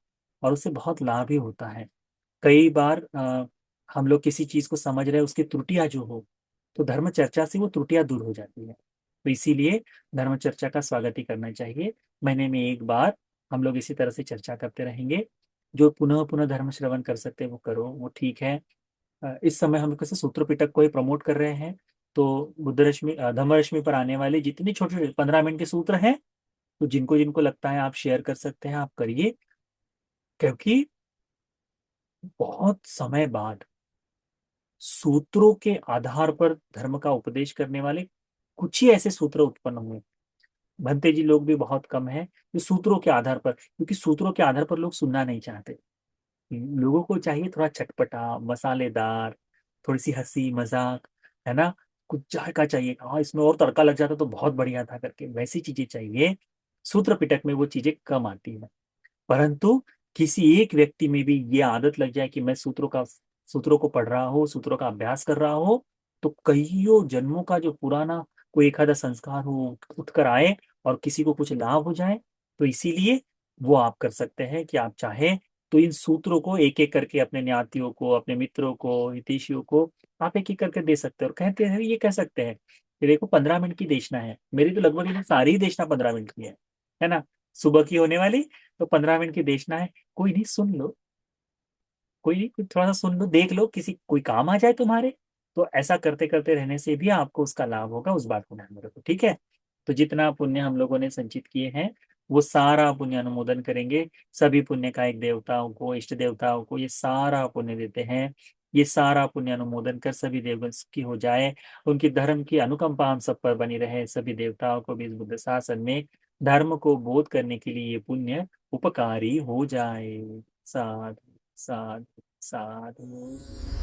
और उससे बहुत लाभ ही होता है। कई बार हम लोग किसी चीज को समझ रहे हैं, उसकी त्रुटियां जो हो, तो धर्म चर्चा से वो त्रुटियां दूर हो जाती है। तो इसीलिए धर्म चर्चा का स्वागत ही करना चाहिए। महीने में एक बार हम लोग इसी तरह से चर्चा करते रहेंगे। जो पुनः पुनः धर्म श्रवण कर सकते हैं वो करो, वो ठीक है। इस समय हम कैसे सूत्र पिटक को ही प्रमोट कर रहे हैं। तो बुद्ध रश्मि, धम्म रश्मि पर आने वाले जितने छोटे छोटे 15 मिनट के सूत्र हैं, तो जिनको जिनको लगता है आप शेयर कर सकते हैं, आप करिए। क्योंकि बहुत समय बाद सूत्रों के आधार पर धर्म का उपदेश करने वाले कुछ ही ऐसे सूत्र उत्पन्न हुए। भंते जी लोग भी बहुत कम हैं जो सूत्रों के आधार पर, क्योंकि सूत्रों के आधार पर लोग सुनना नहीं चाहते। लोगों को चाहिए थोड़ा चटपटा, मसालेदार, थोड़ी सी हंसी मजाक, है ना, कुछ जायका चाहिए, हाँ इसमें और तड़का लग जाता तो बहुत बढ़िया था करके, वैसी चीजें चाहिए। सूत्र पिटक में वो चीजें कम आती है। परंतु किसी एक व्यक्ति में भी ये आदत लग जाए कि मैं सूत्रों को पढ़ रहा हूँ, सूत्रों का अभ्यास कर रहा हूँ, तो कईयों जन्मों का जो पुराना कोई एक आधा संस्कार हो उठकर आए, और किसी को कुछ लाभ हो जाए। तो इसीलिए वो आप कर सकते हैं कि आप चाहें तो इन सूत्रों को एक एक करके अपने ज्ञातियों को, अपने मित्रों को, हितैषियों को आप एक एक करके दे सकते हैं। और कहते हैं, ये कह सकते हैं कि देखो 15 मिनट की देशना है, मेरी तो लगभग ये सारी ही देशना 15 मिनट की है ना, सुबह की होने वाली, तो 15 मिनट की देशना है। कोई नहीं, सुन लो, कोई नहीं, थोड़ा सा सुन लो, देख लो, किसी कोई काम आ जाए तुम्हारे, तो ऐसा करते करते रहने से भी आपको उसका लाभ होगा, उस बात को ध्यान में रखो, ठीक है। तो जितना पुण्य हम लोगों ने संचित किए हैं वो सारा पुण्य अनुमोदन करेंगे। सभी पुण्य का एक देवताओं को, इष्ट देवताओं को ये सारा पुण्य देते हैं। ये सारा पुण्य अनुमोदन कर सभी देवगण की हो जाए, उनकी धर्म की अनुकंपा हम सब पर बनी रहे। सभी देवताओं को भी इस बुद्ध शासन में धर्म को बोध करने के लिए ये पुण्य उपकारी हो जाए। साधु साधु साधु।